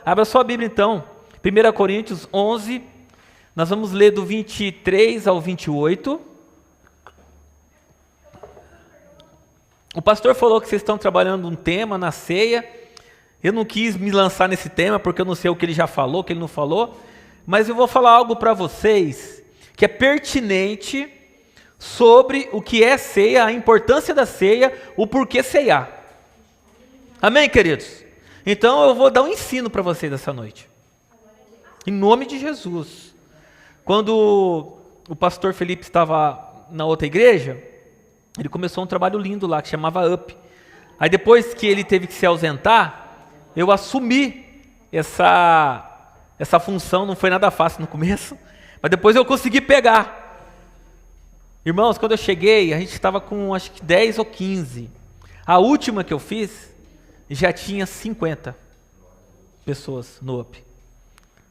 Abra sua Bíblia então, 1 Coríntios 11, nós vamos ler do 23 ao 28. O pastor falou que vocês estão trabalhando um tema na ceia. Eu não quis me lançar nesse tema, porque eu não sei o que ele já falou, o que ele não falou, mas eu vou falar algo para vocês que é pertinente sobre o que é ceia, a importância da ceia, o porquê ceiar. Amém, queridos? Então eu vou dar um ensino para vocês essa noite. Em nome de Jesus. Quando o pastor Felipe estava na outra igreja, ele começou um trabalho lindo lá, que chamava UP. Aí depois que ele teve que se ausentar, eu assumi essa função, não foi nada fácil no começo, mas depois eu consegui pegar. Irmãos, quando eu cheguei, a gente estava com acho que 10 ou 15. A última que eu fiz, já tinha 50 pessoas no UP.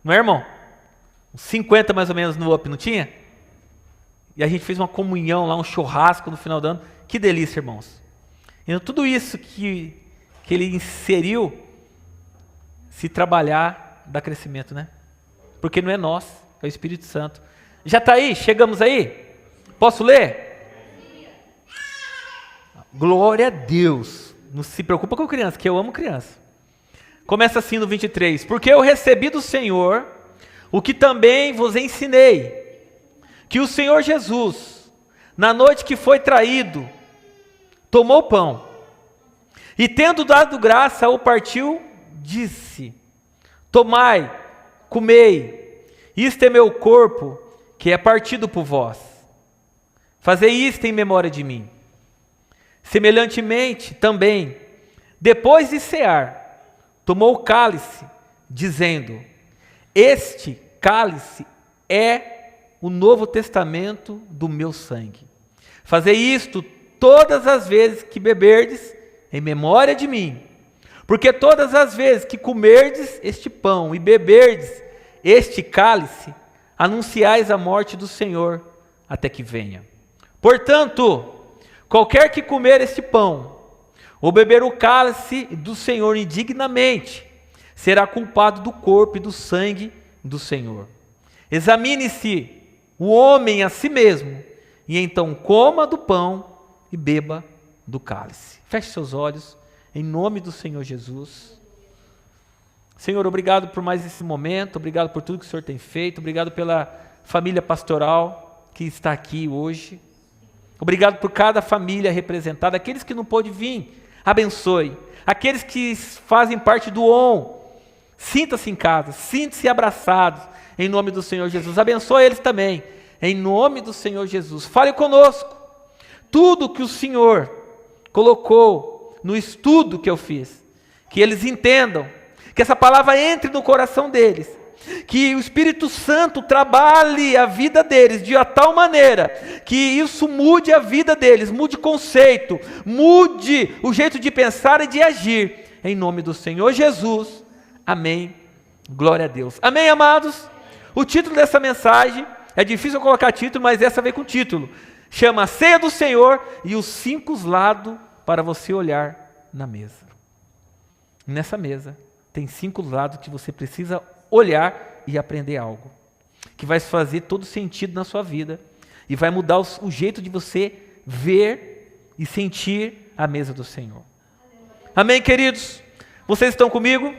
Não é, irmão? 50 mais ou menos no UP, não tinha? E a gente fez uma comunhão lá, um churrasco no final do ano. Que delícia, irmãos. Então tudo isso que ele inseriu, se trabalhar, dá crescimento, né? Porque não é nós, é o Espírito Santo. Já está aí? Chegamos aí? Posso ler? Glória a Deus. Não se preocupa com criança, que eu amo criança. Começa assim no 23. Porque eu recebi do Senhor o que também vos ensinei, que o Senhor Jesus, na noite que foi traído, tomou o pão, e tendo dado graça, o partiu, disse: tomai, comei, isto é meu corpo, que é partido por vós. Fazei isto em memória de mim. Semelhantemente, também, depois de cear, tomou o cálice, dizendo: este cálice é o Novo Testamento do meu sangue. Fazei isto todas as vezes que beberdes, em memória de mim. Porque todas as vezes que comerdes este pão e beberdes este cálice, anunciais a morte do Senhor até que venha. Portanto, qualquer que comer este pão, ou beber o cálice do Senhor indignamente, será culpado do corpo e do sangue do Senhor. Examine-se o homem a si mesmo, e então coma do pão e beba do cálice. Feche seus olhos, em nome do Senhor Jesus. Senhor, obrigado por mais esse momento, obrigado por tudo que o Senhor tem feito, obrigado pela família pastoral que está aqui hoje. Obrigado por cada família representada, aqueles que não pôde vir, abençoe. Aqueles que fazem parte do ON, sinta-se em casa, sinta-se abraçados, em nome do Senhor Jesus. Abençoe eles também, em nome do Senhor Jesus. Fale conosco. Tudo que o Senhor colocou no estudo que eu fiz, que eles entendam, que essa palavra entre no coração deles, que o Espírito Santo trabalhe a vida deles de tal maneira que isso mude a vida deles, mude conceito, mude o jeito de pensar e de agir, em nome do Senhor Jesus. Amém. Glória a Deus. Amém, amados? O título dessa mensagem, é difícil eu colocar título, mas essa veio com título. Chama a Ceia do Senhor e os 5 lados para você olhar na mesa. Nessa mesa tem 5 lados que você precisa olhar e aprender algo, que vai fazer todo sentido na sua vida e vai mudar o jeito de você ver e sentir a mesa do Senhor. Amém, queridos? Vocês estão comigo?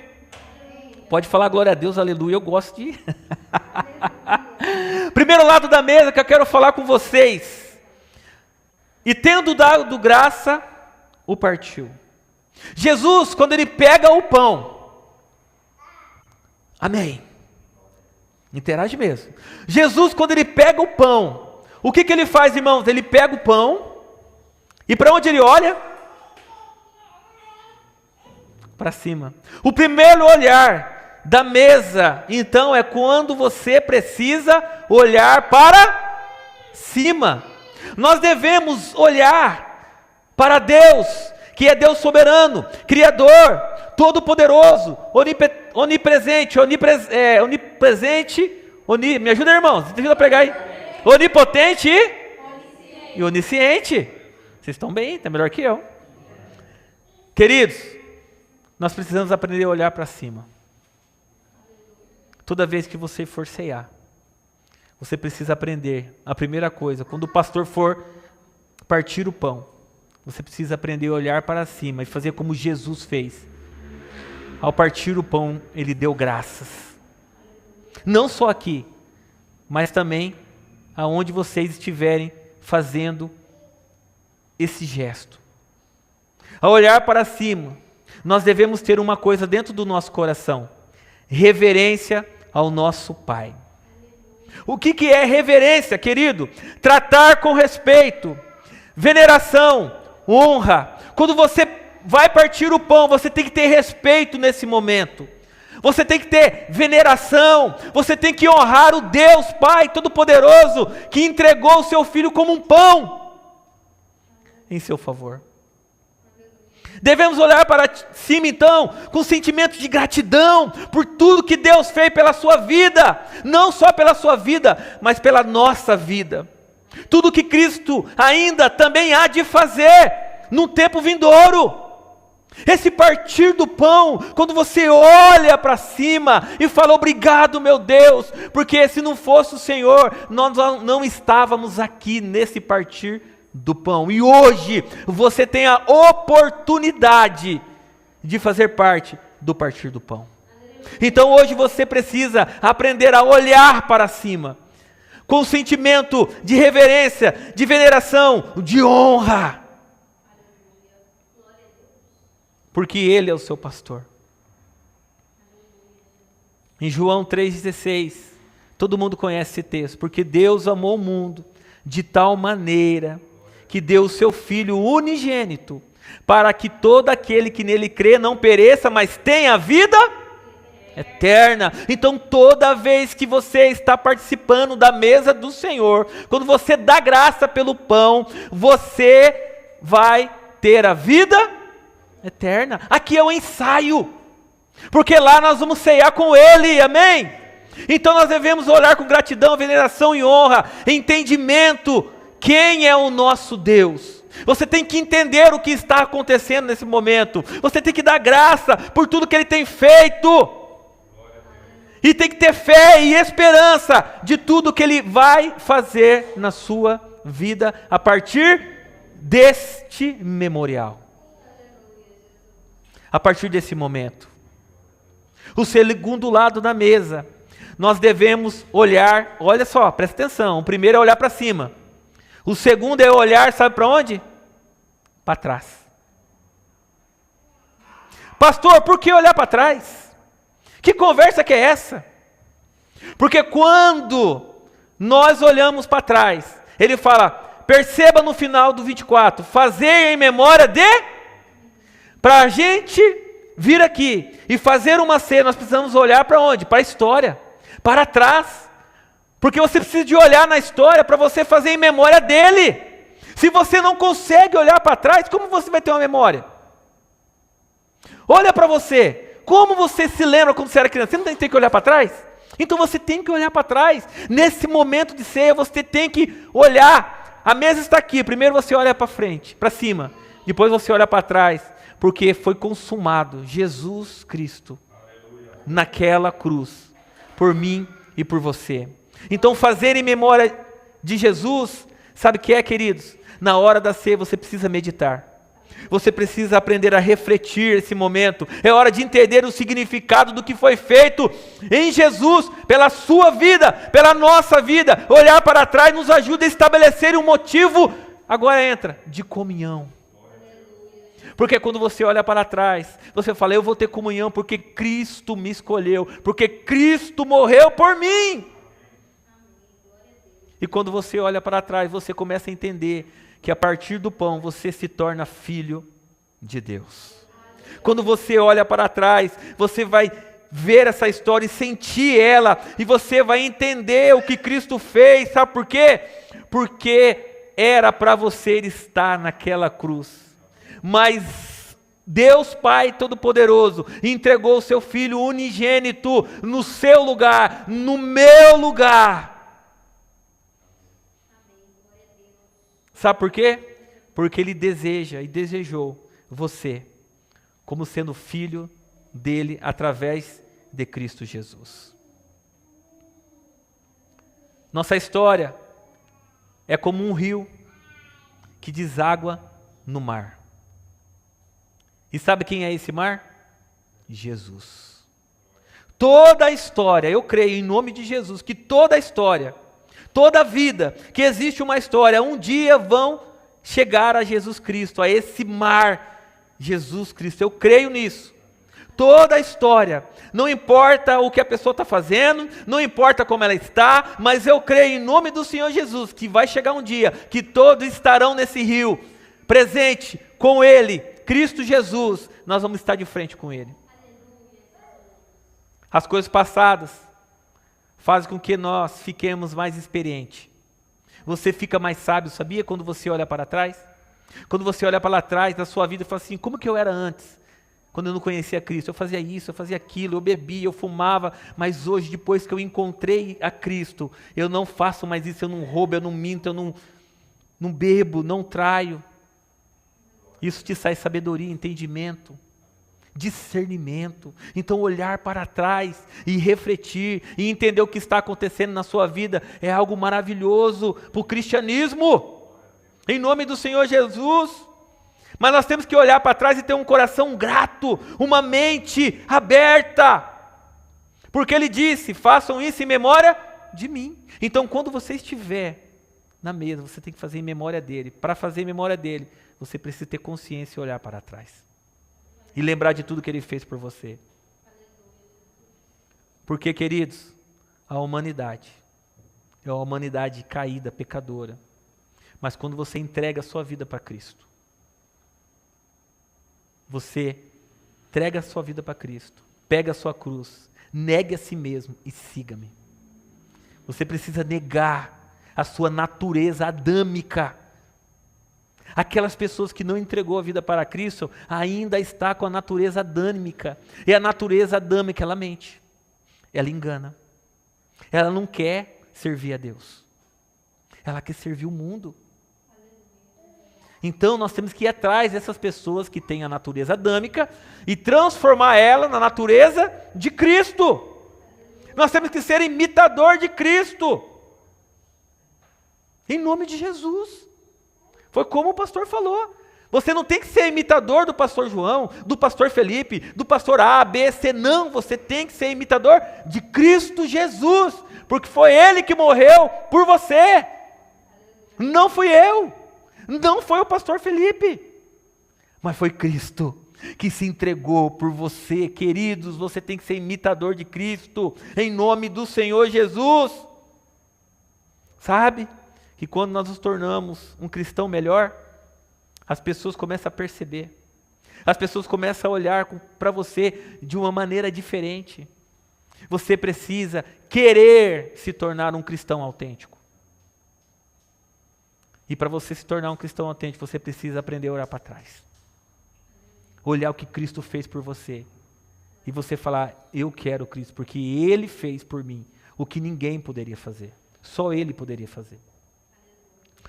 Pode falar glória a Deus, aleluia, eu gosto de... Primeiro lado da mesa que eu quero falar com vocês. E tendo dado graça, o partiu. Jesus, quando ele pega o pão, amém, interage mesmo. Jesus, quando ele pega o pão, o que ele faz, irmãos? Ele pega o pão, e para onde ele olha? Para cima. O primeiro olhar da mesa, então, é quando você precisa olhar para cima. Nós devemos olhar para Deus, que é Deus soberano, Criador, Todo-Poderoso, onipresente, me ajuda, irmãos, deixa eu pregar aí. Onipotente e onisciente. Vocês estão bem, está melhor que eu. Queridos, nós precisamos aprender a olhar para cima. toda vez que você for cear, você precisa aprender, a primeira coisa, quando o pastor for partir o pão, você precisa aprender a olhar para cima e fazer como Jesus fez. Ao partir o pão, ele deu graças. Não só aqui, mas também aonde vocês estiverem fazendo esse gesto. Ao olhar para cima, nós devemos ter uma coisa dentro do nosso coração: reverência ao nosso Pai. O que é reverência, querido? Tratar com respeito, veneração, honra. Quando você vai partir o pão, você tem que ter respeito nesse momento. Você tem que ter veneração, você tem que honrar o Deus Pai Todo-Poderoso, que entregou o seu Filho como um pão em seu favor. Devemos olhar para cima então, com sentimento de gratidão, por tudo que Deus fez pela sua vida, não só pela sua vida, mas pela nossa vida. Tudo que Cristo ainda também há de fazer, num tempo vindouro. Esse partir do pão, quando você olha para cima e fala: obrigado, meu Deus, porque se não fosse o Senhor, nós não estávamos aqui nesse partir do pão. E hoje você tem a oportunidade de fazer parte do partir do pão. Então hoje você precisa aprender a olhar para cima, com sentimento de reverência, de veneração, de honra. Porque Ele é o seu pastor. Em João 3,16, todo mundo conhece esse texto. Porque Deus amou o mundo de tal maneira que deu o seu Filho unigênito, para que todo aquele que nele crê não pereça, mas tenha vida eterna. Então toda vez que você está participando da mesa do Senhor, quando você dá graça pelo pão, você vai ter a vida eterna. Aqui é um ensaio, porque lá nós vamos ceiar com Ele, amém? Então nós devemos olhar com gratidão, veneração e honra, entendimento, quem é o nosso Deus. Você tem que entender o que está acontecendo nesse momento, você tem que dar graça por tudo que Ele tem feito, e tem que ter fé e esperança de tudo que Ele vai fazer na sua vida, a partir deste memorial. A partir desse momento. O segundo lado da mesa, nós devemos olhar, olha só, presta atenção, o primeiro é olhar para cima. O segundo é olhar, sabe para onde? Para trás. Pastor, por que olhar para trás? Que conversa que é essa? Porque quando nós olhamos para trás, ele fala, perceba no final do 24, fazer em memória de... Para a gente vir aqui e fazer uma cena, nós precisamos olhar para onde? Para a história, para trás. Porque você precisa de olhar na história para você fazer em memória dele. Se você não consegue olhar para trás, como você vai ter uma memória? Olha para você, como você se lembra quando você era criança? Você não tem que olhar para trás? Então você tem que olhar para trás. Nesse momento de ceia, você tem que olhar. A mesa está aqui, primeiro você olha para frente, para cima. Depois você olha para trás. Porque foi consumado Jesus Cristo naquela cruz, por mim e por você. Então fazer em memória de Jesus, sabe o que é, queridos? Na hora da ceia você precisa meditar. Você precisa aprender a refletir esse momento. É hora de entender o significado do que foi feito em Jesus, pela sua vida, pela nossa vida. Olhar para trás nos ajuda a estabelecer um motivo, agora entra, de comunhão. Porque quando você olha para trás, você fala, eu vou ter comunhão porque Cristo me escolheu, porque Cristo morreu por mim. E quando você olha para trás, você começa a entender que a partir do pão você se torna filho de Deus. Quando você olha para trás, você vai ver essa história e sentir ela, e você vai entender o que Cristo fez, sabe por quê? Porque era para você estar naquela cruz. Mas Deus Pai Todo-Poderoso entregou o seu Filho unigênito no seu lugar, no meu lugar. Sabe por quê? Porque Ele deseja e desejou você como sendo filho dele através de Cristo Jesus. Nossa história é como um rio que deságua no mar. E sabe quem é esse mar? Jesus. Toda a história, eu creio em nome de Jesus, que toda a história, toda a vida, que existe uma história, um dia vão chegar a Jesus Cristo, a esse mar, Jesus Cristo. Eu creio nisso. Toda a história, não importa o que a pessoa está fazendo, não importa como ela está, mas eu creio em nome do Senhor Jesus, que vai chegar um dia, que todos estarão nesse rio, presente com Ele, Cristo Jesus, nós vamos estar de frente com Ele. As coisas passadas fazem com que nós fiquemos mais experientes. Você fica mais sábio, sabia? Quando você olha para trás. Quando você olha para lá atrás da sua vida e fala assim, como que eu era antes? Quando eu não conhecia Cristo, eu fazia isso, eu fazia aquilo, eu bebia, eu fumava, mas hoje, depois que eu encontrei a Cristo, eu não faço mais isso, eu não roubo, eu não minto, eu não bebo, não traio. Isso te sai sabedoria, entendimento, discernimento. Então olhar para trás e refletir e entender o que está acontecendo na sua vida é algo maravilhoso para o cristianismo, em nome do Senhor Jesus. Mas nós temos que olhar para trás e ter um coração grato, uma mente aberta, porque Ele disse, façam isso em memória de mim. Então quando você estiver na mesa, você tem que fazer em memória dEle. Para fazer em memória dEle, você precisa ter consciência e olhar para trás. E lembrar de tudo que Ele fez por você. Porque, queridos, a humanidade é uma humanidade caída, pecadora. Mas quando você entrega a sua vida para Cristo, você entrega a sua vida para Cristo, pega a sua cruz, negue a si mesmo e siga-me. Você precisa negar a sua natureza adâmica. Aquelas pessoas que não entregou a vida para Cristo ainda está com a natureza adâmica. E a natureza adâmica, ela mente, ela engana, ela não quer servir a Deus, ela quer servir o mundo. Então nós temos que ir atrás dessas pessoas que têm a natureza adâmica e transformar ela na natureza de Cristo. Nós temos que ser imitador de Cristo, em nome de Jesus. Foi como o pastor falou. Você não tem que ser imitador do pastor João, do pastor Felipe, do pastor A, B, C, não. Você tem que ser imitador de Cristo Jesus, porque foi Ele que morreu por você. Não fui eu, não foi o pastor Felipe, mas foi Cristo que se entregou por você. Queridos, você tem que ser imitador de Cristo, em nome do Senhor Jesus. Sabe que quando nós nos tornamos um cristão melhor, as pessoas começam a perceber, as pessoas começam a olhar para você de uma maneira diferente. Você precisa querer se tornar um cristão autêntico. E para você se tornar um cristão autêntico, você precisa aprender a olhar para trás. Olhar o que Cristo fez por você. E você falar, eu quero Cristo, porque Ele fez por mim o que ninguém poderia fazer. Só Ele poderia fazer.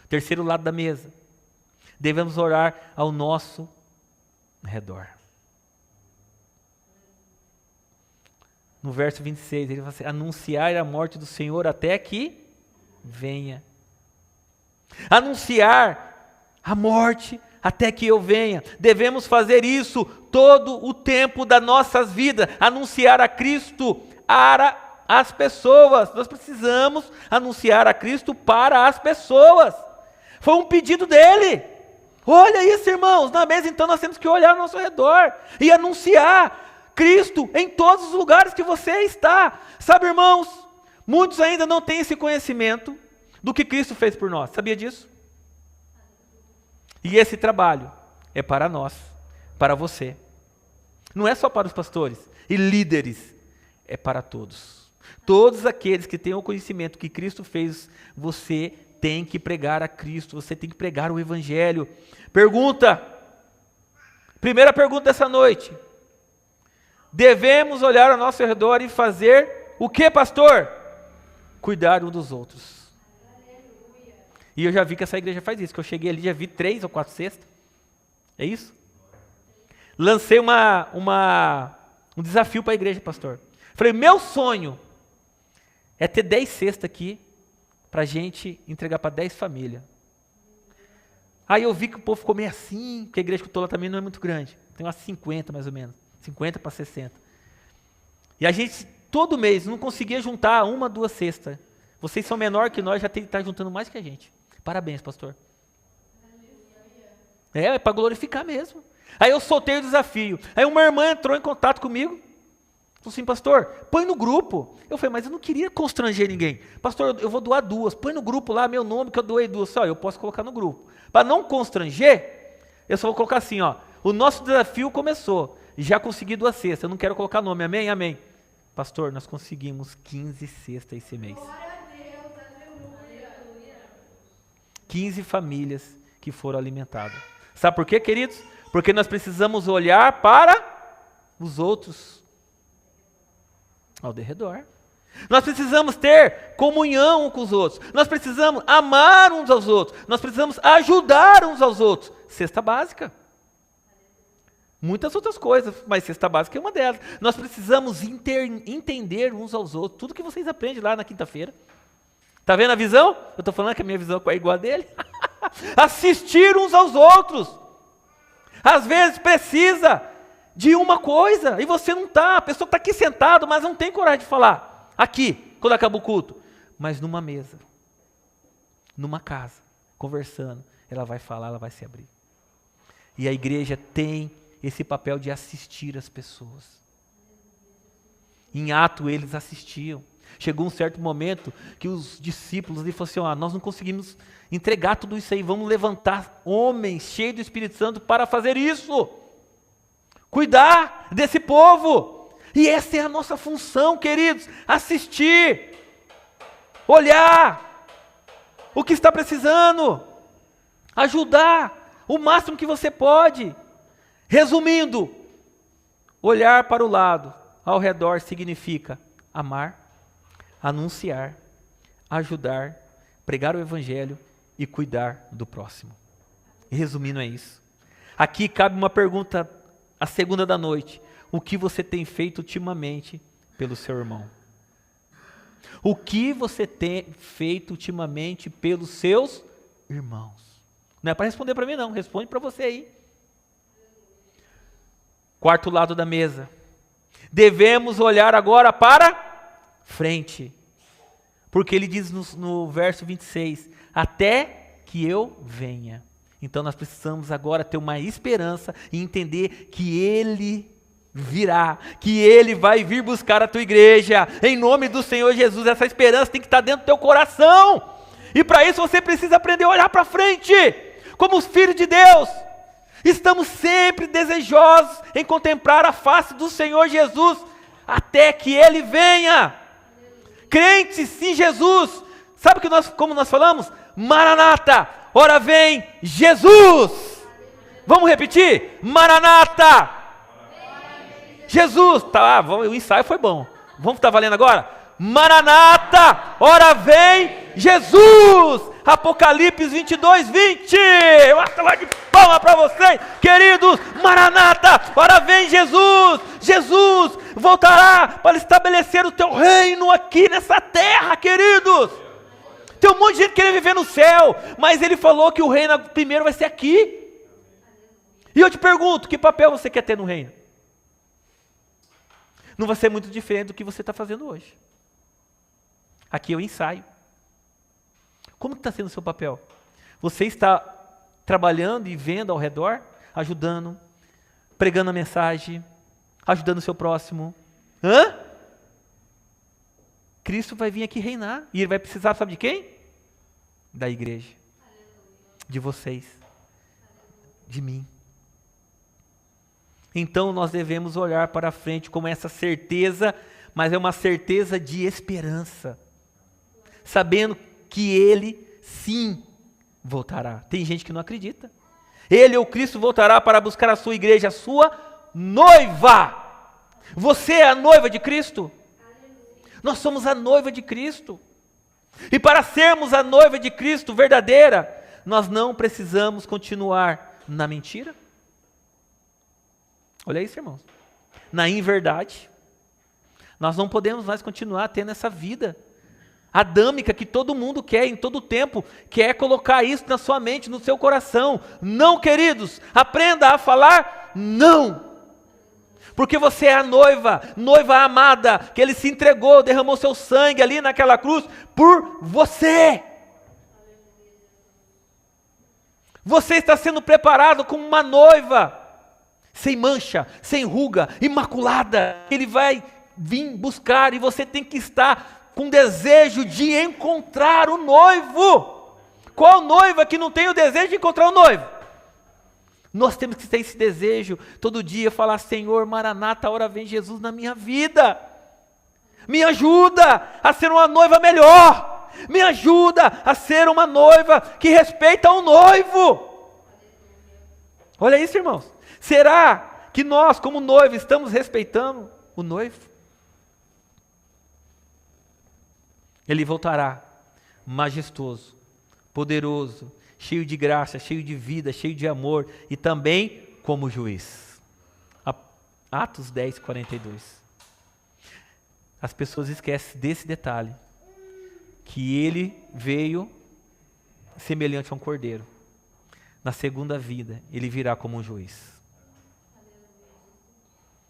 Terceiro lado da mesa. Devemos orar ao nosso redor. No verso 26, ele fala assim, anunciar a morte do Senhor até que venha. Anunciar a morte até que eu venha. Devemos fazer isso todo o tempo das nossas vidas. Anunciar a Cristo para as pessoas. Nós precisamos anunciar a Cristo para as pessoas. Foi um pedido dele. Olha isso, irmãos, na mesa então nós temos que olhar ao nosso redor e anunciar Cristo em todos os lugares que você está. Sabe, irmãos, muitos ainda não têm esse conhecimento do que Cristo fez por nós. Sabia disso? E esse trabalho é para nós, para você. Não é só para os pastores e líderes, é para todos. Todos aqueles que têm o conhecimento que Cristo fez, você tem que pregar a Cristo, você tem que pregar o Evangelho. Pergunta, primeira pergunta dessa noite. Devemos olhar ao nosso redor e fazer o que, pastor? Cuidar um dos outros. E eu já vi que essa igreja faz isso, que eu cheguei ali, já vi 3 ou 4 cestas. É isso? Lancei um desafio para a igreja, pastor. Falei, meu sonho é ter 10 cestas aqui, para a gente entregar para 10 famílias. Aí eu vi que o povo ficou meio assim, porque a igreja que eu estou lá também não é muito grande. Tem umas 50 mais ou menos, 50 para 60. E a gente, todo mês, não conseguia juntar 1, 2 cestas. Vocês são menor que nós, já tem que estar juntando mais que a gente. Parabéns, pastor. É para glorificar mesmo. Aí eu soltei o desafio. Aí uma irmã entrou em contato comigo. Falou assim, pastor, põe no grupo. Eu falei, mas eu não queria constranger ninguém. Pastor, eu vou doar 2. Põe no grupo lá meu nome que eu doei 2. Só eu posso colocar no grupo. Para não constranger, eu só vou colocar assim, ó. O nosso desafio começou. Já consegui 2 cestas. Eu não quero colocar nome. Amém? Amém. Pastor, nós conseguimos 15 cestas esse mês. 15 famílias que foram alimentadas. Sabe por quê, queridos? Porque nós precisamos olhar para os outros ao redor. Nós precisamos ter comunhão com os outros. Nós precisamos amar uns aos outros. Nós precisamos ajudar uns aos outros. Cesta básica. Muitas outras coisas, mas cesta básica é uma delas. Nós precisamos entender uns aos outros. Tudo que vocês aprendem lá na quinta-feira. Está vendo a visão? Eu estou falando que a minha visão é igual a dele. Assistir uns aos outros. Às vezes precisa de uma coisa e você não está. A pessoa está aqui sentado, mas não tem coragem de falar. Aqui, quando acaba o culto. Mas numa mesa, numa casa, conversando, ela vai falar, ela vai se abrir. E a igreja tem esse papel de assistir as pessoas. Em Atos eles assistiam. Chegou um certo momento que os discípulos lhe falaram assim, nós não conseguimos entregar tudo isso aí, vamos levantar homens cheios do Espírito Santo para fazer isso. Cuidar desse povo. E essa é a nossa função, queridos, assistir, olhar o que está precisando, ajudar o máximo que você pode. Resumindo, olhar para o lado, ao redor significa amar, anunciar, ajudar, pregar o evangelho e cuidar do próximo. E resumindo é isso. Aqui cabe uma pergunta, a segunda da noite. O que você tem feito ultimamente pelo seu irmão? O que você tem feito ultimamente pelos seus irmãos? Não é para responder para mim não, responde para você aí. Quarto lado da mesa. Devemos olhar agora para frente. Porque ele diz no verso 26, até que eu venha. Então nós precisamos agora ter uma esperança e entender que ele virá, que ele vai vir buscar a tua igreja, em nome do Senhor Jesus. Essa esperança tem que estar dentro do teu coração. E para isso você precisa aprender a olhar para frente, como os filhos de Deus. Estamos sempre desejosos em contemplar a face do Senhor Jesus, até que Ele venha. Crentes em Jesus, sabe como nós falamos? Maranata, ora vem Jesus. Vamos repetir? Maranata. Jesus, tá, o ensaio foi bom. Vamos estar valendo agora? Maranata, ora vem Jesus. Apocalipse 22, 20. Eu acho que de palma para vocês, queridos. Maranata, ora vem Jesus. Jesus voltará para estabelecer o teu reino aqui nessa terra, queridos. Tem um monte de gente querendo viver no céu, mas ele falou que o reino primeiro vai ser aqui. E eu te pergunto, que papel você quer ter no reino? Não vai ser muito diferente do que você está fazendo hoje. Aqui é o ensaio. Como está sendo o seu papel? Você está trabalhando e vendo ao redor, ajudando, pregando a mensagem, ajudando o seu próximo? Cristo vai vir aqui reinar. E Ele vai precisar, sabe de quem? Da igreja. De vocês. De mim. Então nós devemos olhar para frente com essa certeza, mas é uma certeza de esperança. Sabendo que Ele, sim, voltará. Tem gente que não acredita. Ele, o Cristo, voltará para buscar a sua igreja, a sua noiva. Você é a noiva de Cristo? Nós somos a noiva de Cristo. E para sermos a noiva de Cristo verdadeira, nós não precisamos continuar na mentira. Olha isso, irmãos. Na inverdade. Nós não podemos mais continuar tendo essa vida adâmica que todo mundo quer, em todo tempo, quer colocar isso na sua mente, no seu coração. Não, queridos, aprenda a falar não. Porque você é a noiva, noiva amada, que Ele se entregou, derramou seu sangue ali naquela cruz por você. Você está sendo preparado como uma noiva, sem mancha, sem ruga, imaculada. Ele vai vir buscar e você tem que estar com desejo de encontrar o noivo. Qual noiva que não tem o desejo de encontrar o noivo? Nós temos que ter esse desejo, todo dia falar: Senhor, Maranata, a hora vem Jesus na minha vida. Me ajuda a ser uma noiva melhor. Me ajuda a ser uma noiva que respeita o noivo. Olha isso, irmãos. Será que nós, como noivo, estamos respeitando o noivo? Ele voltará majestoso, poderoso, cheio de graça, cheio de vida, cheio de amor e também como juiz. Atos 10, 42. As pessoas esquecem desse detalhe, que ele veio semelhante a um cordeiro. Na segunda vida, ele virá como um juiz.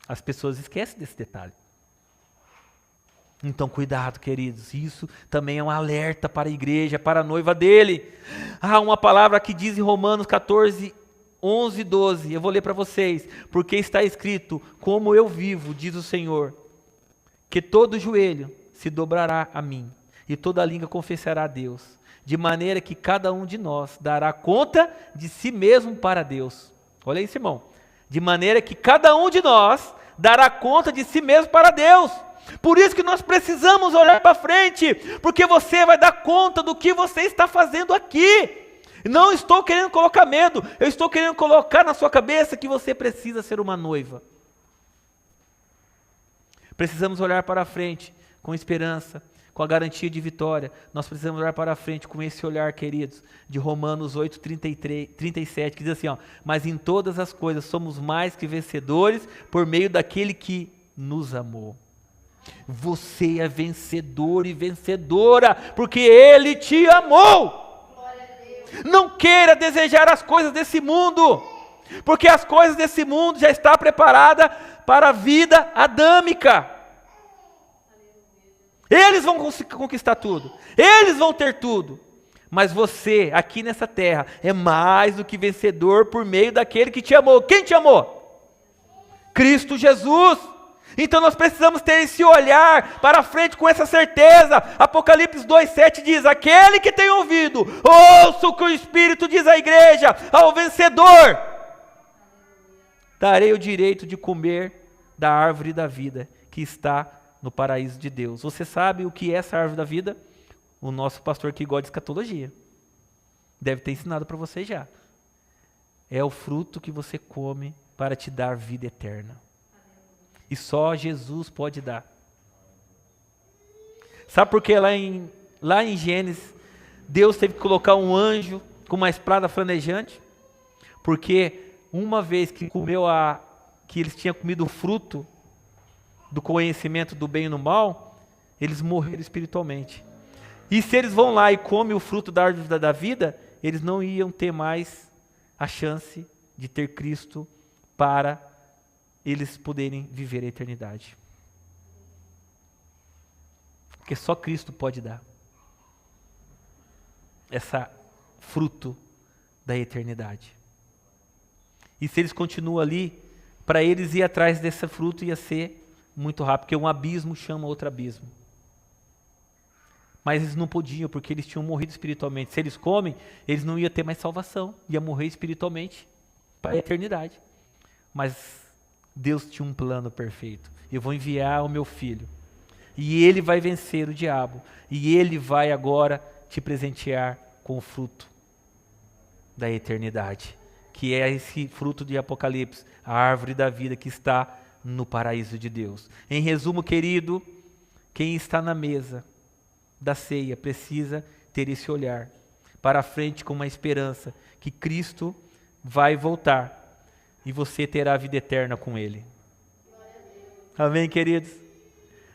As pessoas esquecem desse detalhe. Então, cuidado, queridos, isso também é um alerta para a igreja, para a noiva dele. Há uma palavra que diz em Romanos 14, 11 e 12, eu vou ler para vocês. Porque está escrito: como eu vivo, diz o Senhor, que todo joelho se dobrará a mim, e toda língua confessará a Deus, de maneira que cada um de nós dará conta de si mesmo para Deus. Olha isso, irmão. De maneira que cada um de nós dará conta de si mesmo para Deus. Por isso que nós precisamos olhar para frente, porque você vai dar conta do que você está fazendo aqui. Não estou querendo colocar medo, eu estou querendo colocar na sua cabeça que você precisa ser uma noiva. Precisamos olhar para frente com esperança, com a garantia de vitória. Nós precisamos olhar para frente com esse olhar, queridos, de Romanos 8, 33, 37, que diz assim: mas em todas as coisas somos mais que vencedores por meio daquele que nos amou. Você é vencedor e vencedora, porque Ele te amou. Não queira desejar as coisas desse mundo, porque as coisas desse mundo já estão preparadas para a vida adâmica. Eles vão conquistar tudo, eles vão ter tudo, mas você, aqui nessa terra, é mais do que vencedor por meio daquele que te amou. Quem te amou? Cristo Jesus. Então nós precisamos ter esse olhar para frente com essa certeza. Apocalipse 2,7 diz: aquele que tem ouvido, ouça o que o Espírito diz à igreja. Ao vencedor darei o direito de comer da árvore da vida que está no paraíso de Deus. Você sabe o que é essa árvore da vida? O nosso pastor que gosta de escatologia deve ter ensinado para você já. É o fruto que você come para te dar vida eterna. E só Jesus pode dar. Sabe por que lá em Gênesis, Deus teve que colocar um anjo com uma espada flamejante? Porque uma vez que que eles tinham comido o fruto do conhecimento do bem e do mal, eles morreram espiritualmente. E se eles vão lá e comem o fruto da árvore da vida, eles não iam ter mais a chance de ter Cristo para eles poderem viver a eternidade. Porque só Cristo pode dar essa fruto da eternidade. E se eles continuam ali, para eles ir atrás desse fruto ia ser muito rápido, porque um abismo chama outro abismo. Mas eles não podiam, porque eles tinham morrido espiritualmente. Se eles comem, eles não iam ter mais salvação, ia morrer espiritualmente para a eternidade. Mas Deus tinha um plano perfeito. Eu vou enviar o meu filho, e ele vai vencer o diabo, e ele vai agora te presentear com o fruto da eternidade, que é esse fruto de Apocalipse, a árvore da vida que está no paraíso de Deus. Em resumo, querido, quem está na mesa da ceia precisa ter esse olhar para frente com uma esperança que Cristo vai voltar e você terá a vida eterna com Ele. Amém, queridos?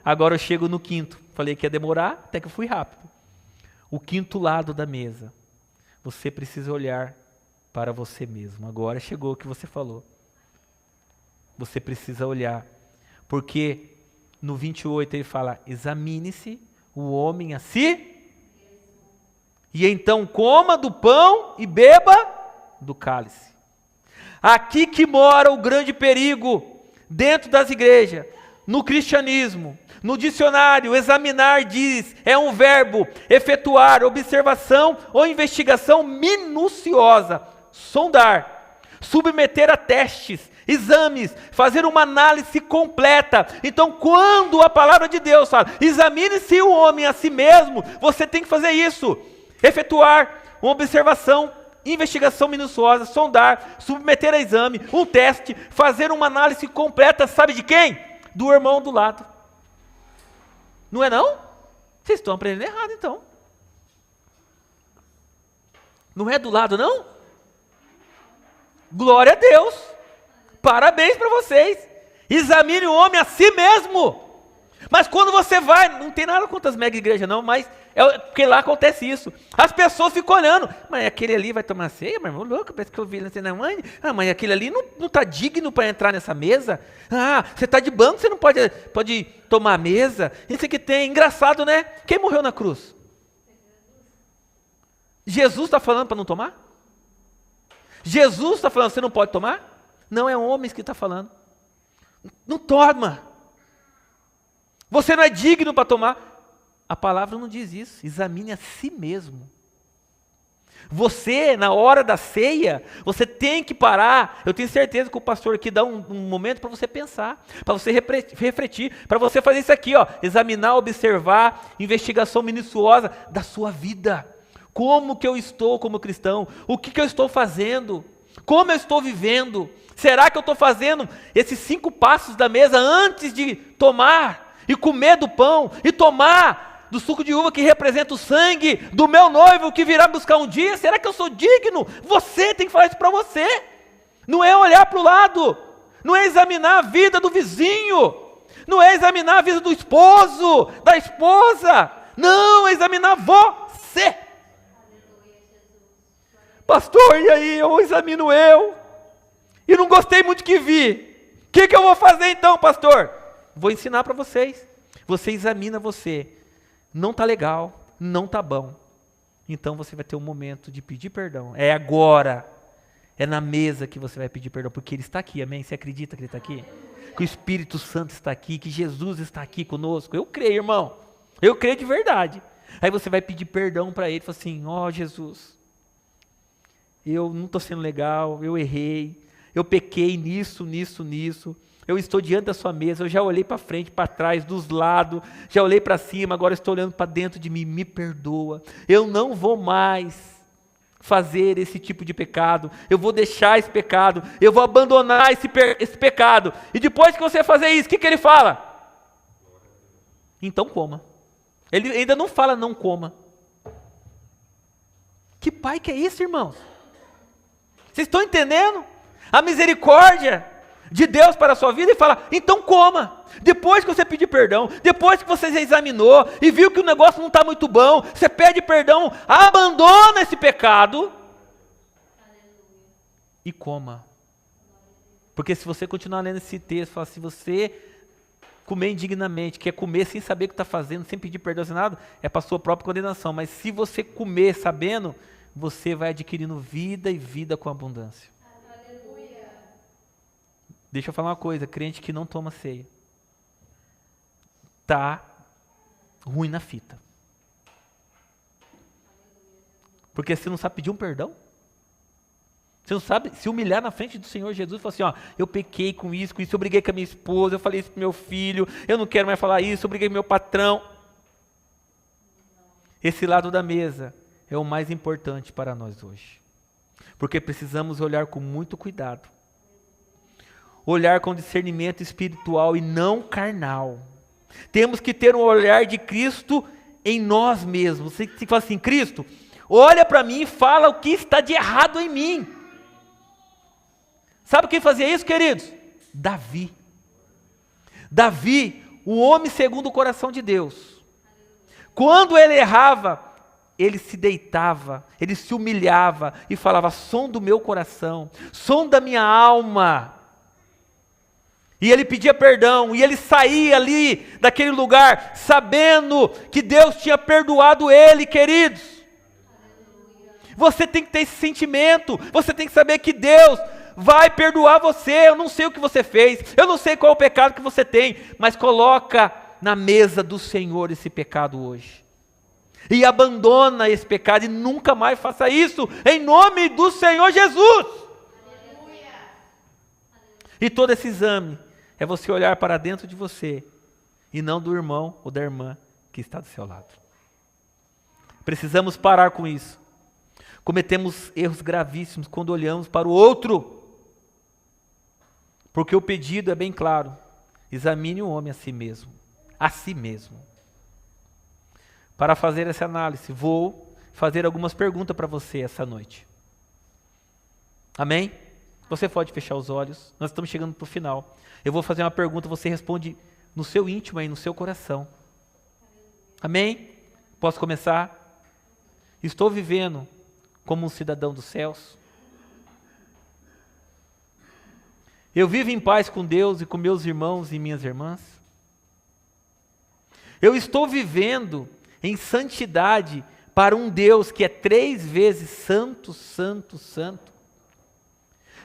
Agora eu chego no quinto. Falei que ia demorar, até que eu fui rápido. O quinto lado da mesa. Você precisa olhar para você mesmo. Agora chegou o que você falou. Você precisa olhar. Porque no 28 ele fala, examine-se o homem a si, e então coma do pão e beba do cálice. Aqui que mora o grande perigo dentro das igrejas, no cristianismo. No dicionário, examinar diz, é um verbo, efetuar, observação ou investigação minuciosa, sondar, submeter a testes, exames, fazer uma análise completa. Então, quando a palavra de Deus fala, examine-se o homem a si mesmo, você tem que fazer isso, efetuar uma observação, investigação minuciosa, sondar, submeter a exame, um teste, fazer uma análise completa, sabe de quem? Do irmão do lado. Não é não? Vocês estão aprendendo errado então. Não é do lado não? Glória a Deus. Parabéns para vocês. Examine o homem a si mesmo. Mas quando você vai, não tem nada contra as mega igrejas não, mas porque lá acontece isso. As pessoas ficam olhando, mas aquele ali vai tomar ceia, mas louco, parece que eu vi na mãe. Mas aquele ali não está digno para entrar nessa mesa. Você está de banco, você não pode tomar a mesa. Isso aqui tem, engraçado, né? Quem morreu na cruz? Jesus está falando para não tomar? Jesus está falando, você não pode tomar? Não, é homens que está falando. Não toma. Você não é digno para tomar. A palavra não diz isso. Examine a si mesmo. Você, na hora da ceia, você tem que parar. Eu tenho certeza que o pastor aqui dá um momento para você pensar, para você refletir, para você fazer isso aqui, ó, examinar, observar, investigação minuciosa da sua vida. Como que eu estou como cristão? O que eu estou fazendo? Como eu estou vivendo? Será que eu estou fazendo esses 5 passos da mesa antes de tomar e comer do pão e tomar do suco de uva que representa o sangue do meu noivo que virá buscar um dia? Será que eu sou digno? Você tem que falar isso para você. Não é olhar para o lado, não é examinar a vida do vizinho, não é examinar a vida do esposo, da esposa, não, é examinar você. Pastor, e aí eu examino e não gostei muito do que vi. O que eu vou fazer então, pastor? Vou ensinar para vocês. Você examina você. Não está legal, não está bom. Então você vai ter um momento de pedir perdão. É agora. É na mesa que você vai pedir perdão, porque Ele está aqui, amém? Você acredita que Ele está aqui? Que o Espírito Santo está aqui, que Jesus está aqui conosco. Eu creio, irmão. Eu creio de verdade. Aí você vai pedir perdão para Ele, fala assim, ó Jesus, eu não estou sendo legal, eu errei, eu pequei nisso. Eu estou diante da sua mesa, eu já olhei para frente, para trás, dos lados, já olhei para cima, agora estou olhando para dentro de mim, me perdoa. Eu não vou mais fazer esse tipo de pecado, eu vou deixar esse pecado, eu vou abandonar esse pecado. E depois que você fazer isso, o que ele fala? Então coma. Ele ainda não fala não coma. Que pai que é isso, irmãos? Vocês estão entendendo? A misericórdia de Deus para a sua vida e fala, então coma. Depois que você pedir perdão, depois que você já examinou e viu que o negócio não está muito bom, você pede perdão, abandona esse pecado e coma. Porque se você continuar lendo esse texto, fala, se você comer indignamente, quer comer sem saber o que está fazendo, sem pedir perdão, sem nada, é para a sua própria condenação. Mas se você comer sabendo, você vai adquirindo vida e vida com abundância. Deixa eu falar uma coisa, crente que não toma ceia, tá ruim na fita. Porque você não sabe pedir um perdão. Você não sabe se humilhar na frente do Senhor Jesus e falar assim, ó, eu pequei com isso, eu briguei com a minha esposa, eu falei isso pro meu filho, eu não quero mais falar isso, eu briguei com meu patrão. Esse lado da mesa é o mais importante para nós hoje. Porque precisamos olhar com muito cuidado. Olhar com discernimento espiritual e não carnal. Temos que ter um olhar de Cristo em nós mesmos. Você fala assim, Cristo, olha para mim e fala o que está de errado em mim. Sabe quem fazia isso, queridos? Davi. Davi, o homem segundo o coração de Deus. Quando ele errava, ele se deitava, ele se humilhava e falava: som do meu coração, som da minha alma. E ele pedia perdão, e ele saía ali daquele lugar, sabendo que Deus tinha perdoado ele, queridos. Você tem que ter esse sentimento, você tem que saber que Deus vai perdoar você. Eu não sei o que você fez, eu não sei qual é o pecado que você tem, mas coloca na mesa do Senhor esse pecado hoje. E abandona esse pecado e nunca mais faça isso, em nome do Senhor Jesus. Aleluia. E todo esse exame é você olhar para dentro de você e não do irmão ou da irmã que está do seu lado. Precisamos parar com isso. Cometemos erros gravíssimos quando olhamos para o outro. Porque o pedido é bem claro: examine o homem a si mesmo. A si mesmo. Para fazer essa análise, vou fazer algumas perguntas para você essa noite. Amém? Você pode fechar os olhos, nós estamos chegando para o final. Eu vou fazer uma pergunta, você responde no seu íntimo aí, no seu coração. Amém? Posso começar? Estou vivendo como um cidadão dos céus? Eu vivo em paz com Deus e com meus irmãos e minhas irmãs? Eu estou vivendo em santidade para um Deus que é 3 vezes santo, santo, santo?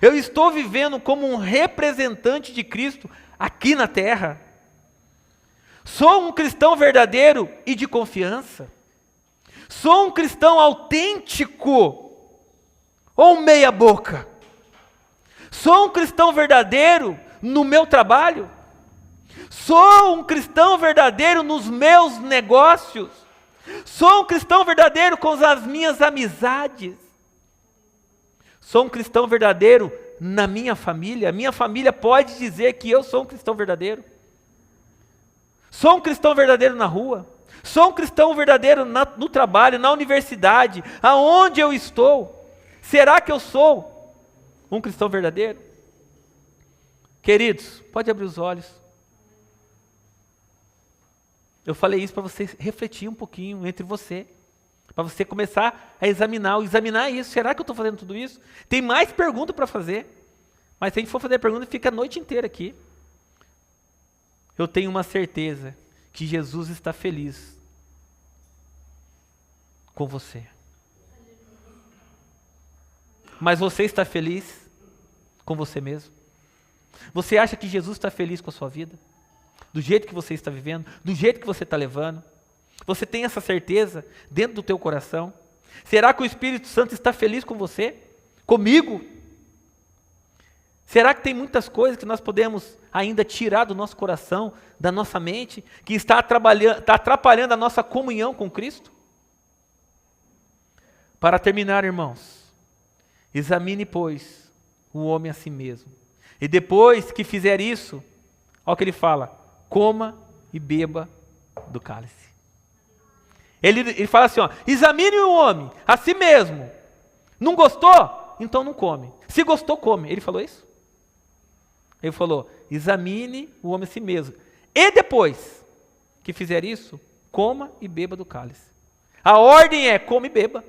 Eu estou vivendo como um representante de Cristo aqui na terra? Sou um cristão verdadeiro e de confiança? Sou um cristão autêntico ou meia boca? Sou um cristão verdadeiro no meu trabalho? Sou um cristão verdadeiro nos meus negócios? Sou um cristão verdadeiro com as minhas amizades? Sou um cristão verdadeiro na minha família? Minha família pode dizer que eu sou um cristão verdadeiro? Sou um cristão verdadeiro na rua? Sou um cristão verdadeiro no trabalho, na universidade, aonde eu estou? Será que eu sou um cristão verdadeiro? Queridos, pode abrir os olhos. Eu falei isso para você refletir um pouquinho entre você, para você começar a examinar isso. Será que eu estou fazendo tudo isso? Tem mais perguntas para fazer, mas se a gente for fazer a pergunta, fica a noite inteira aqui. Eu tenho uma certeza que Jesus está feliz com você. Mas você está feliz com você mesmo? Você acha que Jesus está feliz com a sua vida? Do jeito que você está vivendo? Do jeito que você está levando? Você tem essa certeza dentro do teu coração? Será que o Espírito Santo está feliz com você? Comigo? Será que tem muitas coisas que nós podemos ainda tirar do nosso coração, da nossa mente, que está atrapalhando a nossa comunhão com Cristo? Para terminar, irmãos, examine, pois, o homem a si mesmo. E depois que fizer isso, olha o que ele fala: coma e beba do cálice. Ele fala assim, ó: examine o homem a si mesmo. Não gostou? Então não come. Se gostou, come. Ele falou isso? Ele falou: examine o homem a si mesmo. E depois que fizer isso, coma e beba do cálice. A ordem é: coma e beba.